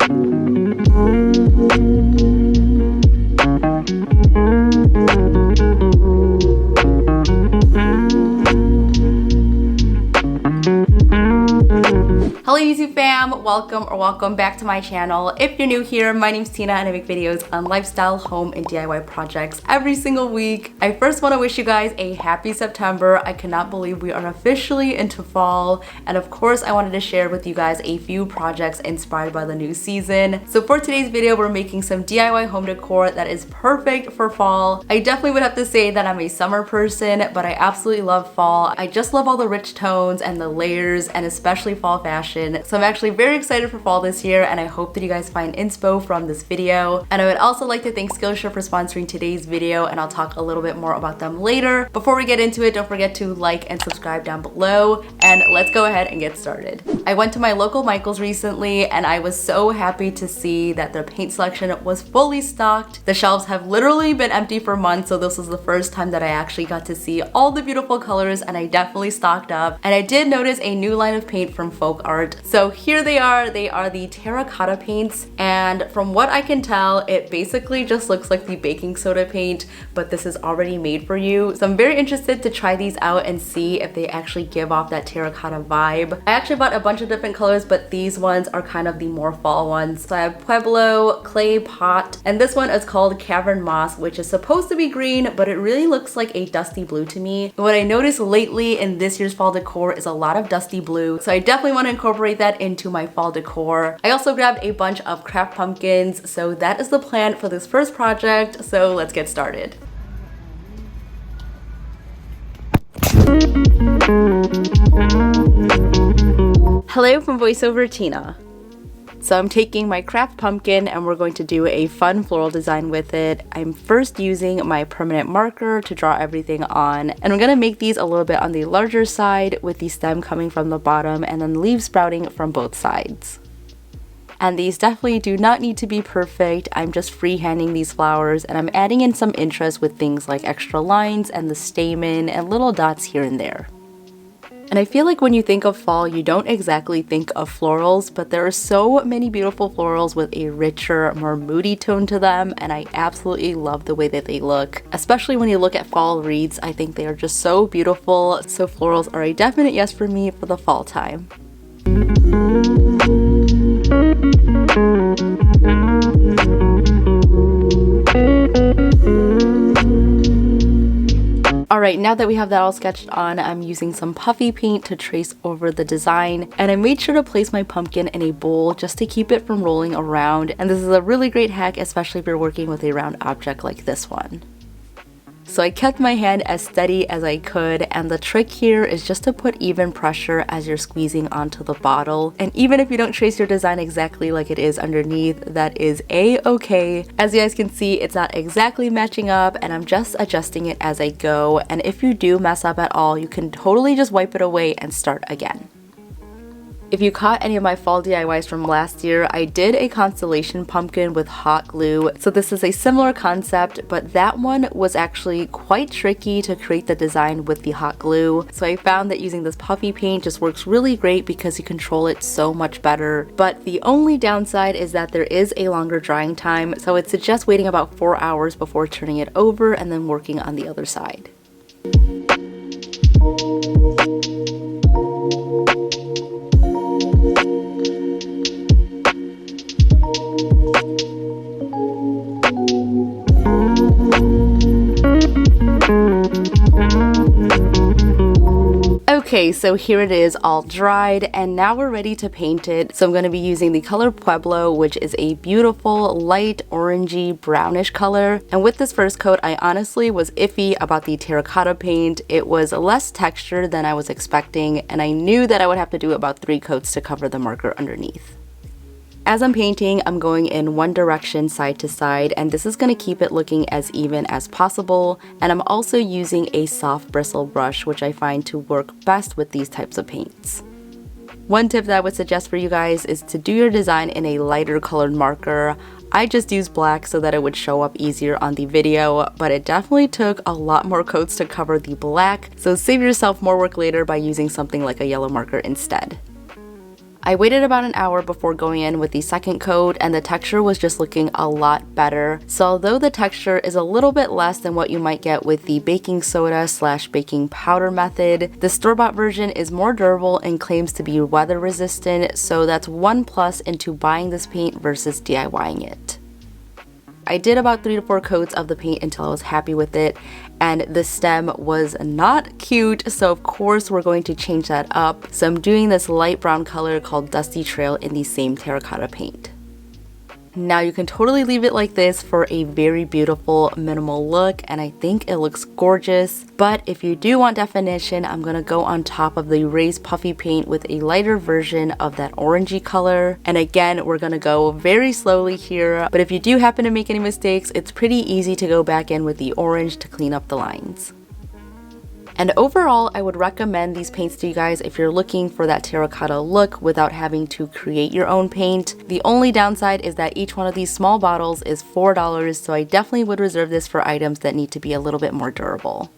Hello YouTube fam, welcome back to my channel. If you're new here, my name's Tina and I make videos on lifestyle, home, and DIY projects every single week. I first want to wish you guys a happy September. I cannot believe we are officially into fall, and of course I wanted to share with you guys a few projects inspired by the new season. So for today's video, we're making some DIY home decor that is perfect for fall. I definitely would have to say that I'm a summer person, but I absolutely love fall. I just love all the rich tones and the layers, and especially fall fashion. So I'm actually very excited for fall this year, and I hope that you guys find inspo from this video. And I would also like to thank Skillshare for sponsoring today's video, and I'll talk a little bit more about them later. Before we get into it, don't forget to like and subscribe down below, and let's go ahead and get started. I went to my local Michael's recently, and I was so happy to see that their paint selection was fully stocked. The shelves have literally been empty for months, so this was the first time that I actually got to see all the beautiful colors, and I definitely stocked up. And I did notice a new line of paint from Folk Art. So here they are the Terracotta paints, and from what I can tell, it basically just looks like the baking soda paint, but this is already made for you. So I'm very interested to try these out and see if they actually give off that terracotta vibe. I actually bought a bunch of different colors, but these ones are kind of the more fall ones. So I have Pueblo, Clay Pot, and this one is called Cavern Moss, which is supposed to be green, but it really looks like a dusty blue to me. And what I noticed lately in this year's fall decor is a lot of dusty blue, so I definitely want to incorporate that into my fall decor. I also grabbed a bunch of craft pumpkins, so that is the plan for this first project, so let's get started. Hello from VoiceOver Tina. So I'm taking my craft pumpkin and we're going to do a fun floral design with it. I'm first using my permanent marker to draw everything on, and I'm gonna make these a little bit on the larger side with the stem coming from the bottom and then leaves sprouting from both sides. And these definitely do not need to be perfect. I'm just freehanding these flowers, and I'm adding in some interest with things like extra lines and the stamen and little dots here and there. And I feel like when you think of fall, you don't exactly think of florals, but there are so many beautiful florals with a richer, more moody tone to them, and I absolutely love the way that they look. Especially when you look at fall wreaths, I think they are just so beautiful, so florals are a definite yes for me for the fall time. Alright, now that we have that all sketched on, I'm using some puffy paint to trace over the design, and I made sure to place my pumpkin in a bowl just to keep it from rolling around, and this is a really great hack, especially if you're working with a round object like this one. So I kept my hand as steady as I could, and the trick here is just to put even pressure as you're squeezing onto the bottle. And even if you don't trace your design exactly like it is underneath, that is a-okay. As you guys can see, it's not exactly matching up, and I'm just adjusting it as I go. And if you do mess up at all, you can totally just wipe it away and start again. If you caught any of my fall DIYs from last year, I did a constellation pumpkin with hot glue. So this is a similar concept, but that one was actually quite tricky to create the design with the hot glue. So I found that using this puffy paint just works really great because you control it so much better. But the only downside is that there is a longer drying time, so I'd suggest waiting about 4 hours before turning it over and then working on the other side. Okay, so here it is all dried, and now we're ready to paint it. So I'm going to be using the color Pueblo, which is a beautiful light orangey brownish color. And with this first coat, I honestly was iffy about the terracotta paint. It was less textured than I was expecting, and I knew that I would have to do about 3 coats to cover the marker underneath. As I'm painting, I'm going in one direction side to side, and this is going to keep it looking as even as possible. And I'm also using a soft bristle brush, which I find to work best with these types of paints. One tip that I would suggest for you guys is to do your design in a lighter colored marker. I just used black so that it would show up easier on the video, but it definitely took a lot more coats to cover the black, so save yourself more work later by using something like a yellow marker instead. I waited about an hour before going in with the second coat, and the texture was just looking a lot better. So although the texture is a little bit less than what you might get with the baking soda / baking powder method, the store-bought version is more durable and claims to be weather resistant, so that's one plus into buying this paint versus DIYing it. I did about 3 to 4 coats of the paint until I was happy with it, and the stem was not cute, so of course we're going to change that up. So I'm doing this light brown color called Dusty Trail in the same terracotta paint. Now you can totally leave it like this for a very beautiful minimal look, and I think it looks gorgeous. But if you do want definition, I'm gonna go on top of the raised puffy paint with a lighter version of that orangey color. And again, we're gonna go very slowly here, but if you do happen to make any mistakes, it's pretty easy to go back in with the orange to clean up the lines. And overall, I would recommend these paints to you guys if you're looking for that terracotta look without having to create your own paint. The only downside is that each one of these small bottles is $4, so I definitely would reserve this for items that need to be a little bit more durable.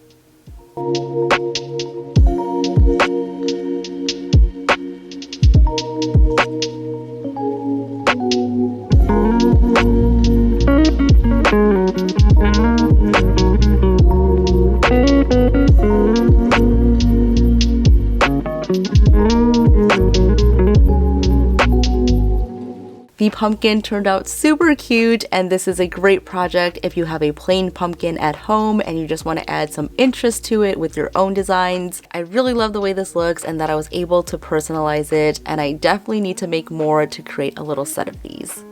The pumpkin turned out super cute, and this is a great project if you have a plain pumpkin at home and you just want to add some interest to it with your own designs. I really love the way this looks and that I was able to personalize it, and I definitely need to make more to create a little set of these.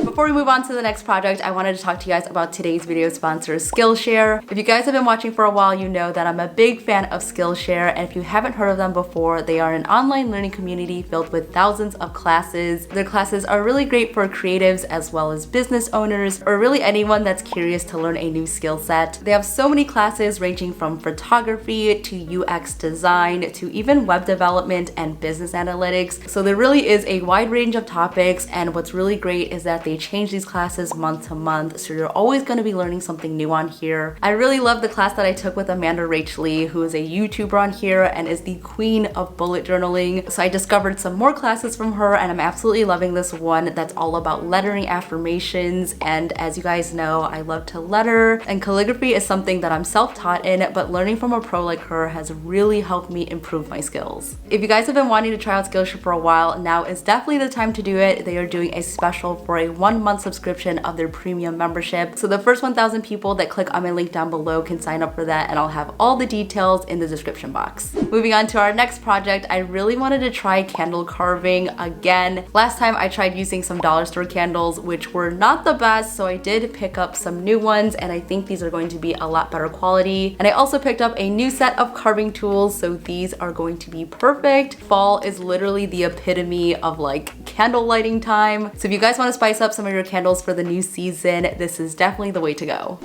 Before we move on to the next project, I wanted to talk to you guys about today's video sponsor, Skillshare. If you guys have been watching for a while, you know that I'm a big fan of Skillshare, and if you haven't heard of them before, they are an online learning community filled with thousands of classes. Their classes are really great for creatives as well as business owners, or really anyone that's curious to learn a new skill set. They have so many classes ranging from photography to UX design to even web development and business analytics. So there really is a wide range of topics, and what's really great is that they change these classes month to month, so you're always going to be learning something new on here. I really love the class that I took with Amanda Rachel, who is a YouTuber on here and is the queen of bullet journaling. So I discovered some more classes from her, and I'm absolutely loving this one that's all about lettering affirmations. And as you guys know, I love to letter, and calligraphy is something that I'm self-taught in, but learning from a pro like her has really helped me improve my skills. If you guys have been wanting to try out Skillshare for a while, now is definitely the time to do it. They are doing a special for a 1-month subscription of their premium membership. So the first 1,000 people that click on my link down below can sign up for that, and I'll have all the details in the description box. Moving on to our next project, I really wanted to try candle carving again. Last time I tried using some dollar store candles, which were not the best, so I did pick up some new ones, and I think these are going to be a lot better quality. And I also picked up a new set of carving tools, so these are going to be perfect. Fall is literally the epitome of like candle lighting time. So if you guys want to spice up some of your candles for the new season, this is definitely the way to go.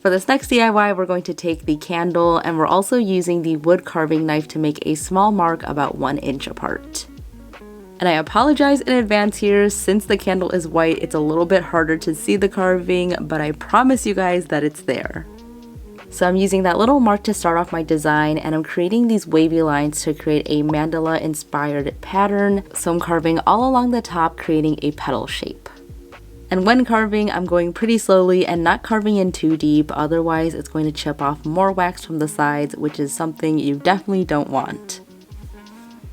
For this next DIY, we're going to take the candle, and we're also using the wood carving knife to make a small mark about 1 inch apart. And I apologize in advance here, since the candle is white, it's a little bit harder to see the carving, but I promise you guys that it's there. So I'm using that little mark to start off my design, and I'm creating these wavy lines to create a mandala inspired pattern. So I'm carving all along the top, creating a petal shape. And when carving, I'm going pretty slowly and not carving in too deep, otherwise it's going to chip off more wax from the sides, which is something you definitely don't want.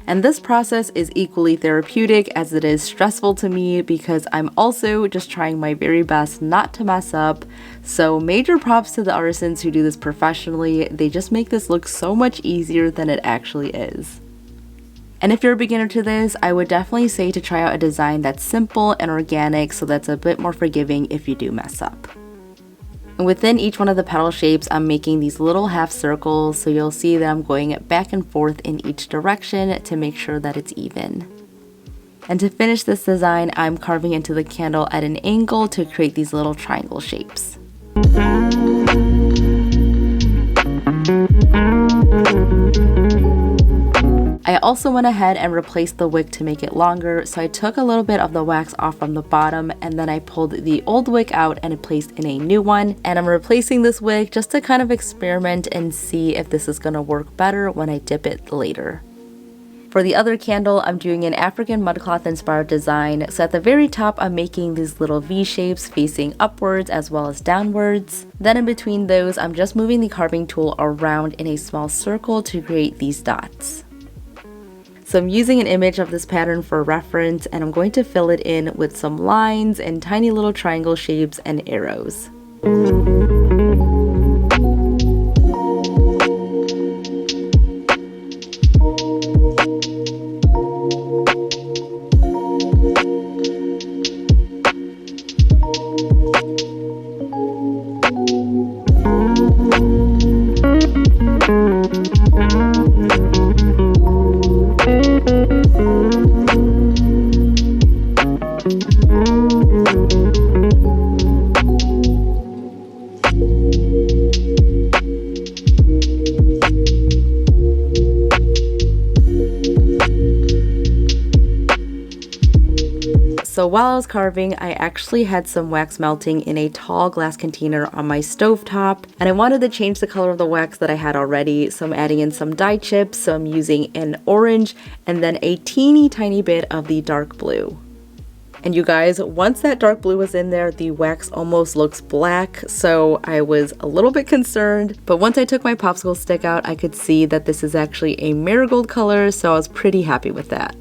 And this process is equally therapeutic as it is stressful to me, because I'm also just trying my very best not to mess up. So major props to the artisans who do this professionally. They just make this look so much easier than it actually is. And if you're a beginner to this, I would definitely say to try out a design that's simple and organic, so that's a bit more forgiving if you do mess up. And within each one of the petal shapes, I'm making these little half circles, so you'll see that I'm going back and forth in each direction to make sure that it's even. And to finish this design, I'm carving into the candle at an angle to create these little triangle shapes. I also went ahead and replaced the wick to make it longer, so I took a little bit of the wax off from the bottom, and then I pulled the old wick out and placed in a new one. And I'm replacing this wick just to kind of experiment and see if this is going to work better when I dip it later. For the other candle, I'm doing an African mudcloth inspired design. So at the very top, I'm making these little V shapes facing upwards as well as downwards. Then in between those, I'm just moving the carving tool around in a small circle to create these dots. So I'm using an image of this pattern for reference, and I'm going to fill it in with some lines and tiny little triangle shapes and arrows. So while I was carving, I actually had some wax melting in a tall glass container on my stovetop, and I wanted to change the color of the wax that I had already, so I'm adding in some dye chips. So I'm using an orange and then a teeny tiny bit of the dark blue. And you guys, once that dark blue was in there, the wax almost looks black, so I was a little bit concerned. But once I took my popsicle stick out, I could see that this is actually a marigold color, so I was pretty happy with that.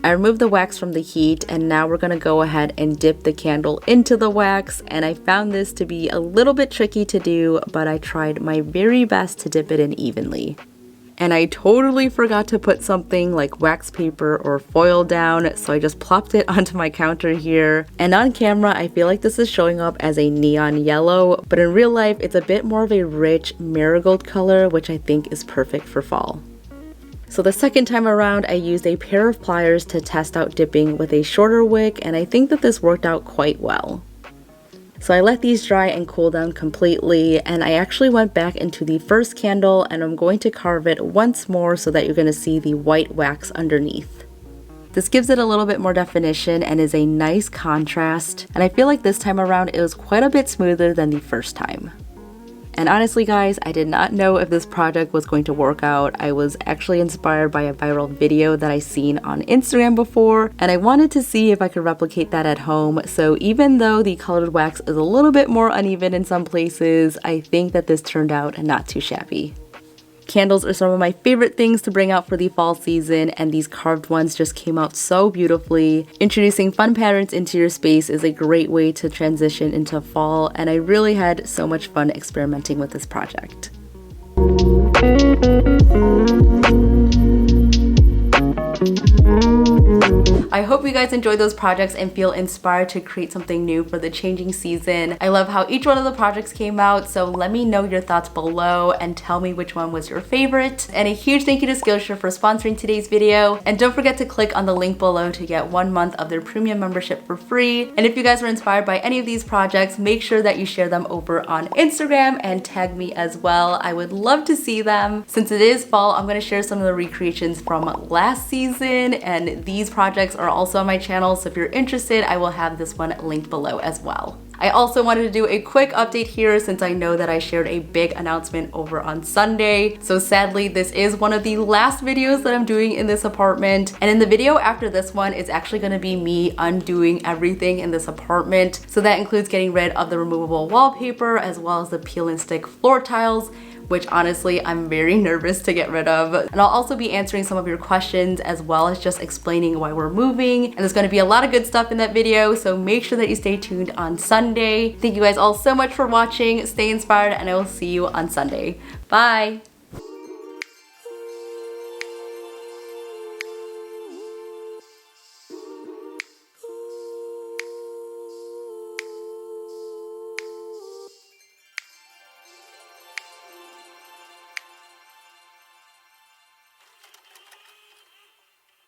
I removed the wax from the heat, and now we're gonna go ahead and dip the candle into the wax, and I found this to be a little bit tricky to do, but I tried my very best to dip it in evenly. And I totally forgot to put something like wax paper or foil down, so I just plopped it onto my counter here. And on camera, I feel like this is showing up as a neon yellow, but in real life, it's a bit more of a rich marigold color, which I think is perfect for fall. So the second time around, I used a pair of pliers to test out dipping with a shorter wick, and I think that this worked out quite well. So I let these dry and cool down completely, and I actually went back into the first candle, and I'm going to carve it once more so that you're going to see the white wax underneath. This gives it a little bit more definition and is a nice contrast, and I feel like this time around it was quite a bit smoother than the first time. And honestly guys, I did not know if this project was going to work out. I was actually inspired by a viral video that I seen on Instagram before, and I wanted to see if I could replicate that at home. So even though the colored wax is a little bit more uneven in some places, I think that this turned out not too shabby. Candles are some of my favorite things to bring out for the fall season, and these carved ones just came out so beautifully. Introducing fun patterns into your space is a great way to transition into fall, and I really had so much fun experimenting with this project. I hope you guys enjoyed those projects and feel inspired to create something new for the changing season. I love how each one of the projects came out, so let me know your thoughts below and tell me which one was your favorite. And a huge thank you to Skillshare for sponsoring today's video. And don't forget to click on the link below to get 1 month of their premium membership for free. And if you guys were inspired by any of these projects, make sure that you share them over on Instagram and tag me as well. I would love to see them. Since it is fall, I'm gonna share some of the recreations from last season, and these projects are also on my channel, so if you're interested, I will have this one linked below as well. I also wanted to do a quick update here since I know that I shared a big announcement over on Sunday. So sadly, this is one of the last videos that I'm doing in this apartment. And in the video after this one, it's actually gonna be me undoing everything in this apartment. So that includes getting rid of the removable wallpaper as well as the peel and stick floor tiles, which honestly I'm very nervous to get rid of. And I'll also be answering some of your questions as well as just explaining why we're moving. And there's gonna be a lot of good stuff in that video, so make sure that you stay tuned on Sunday. Thank you guys all so much for watching. Stay inspired, and I will see you on Sunday. Bye!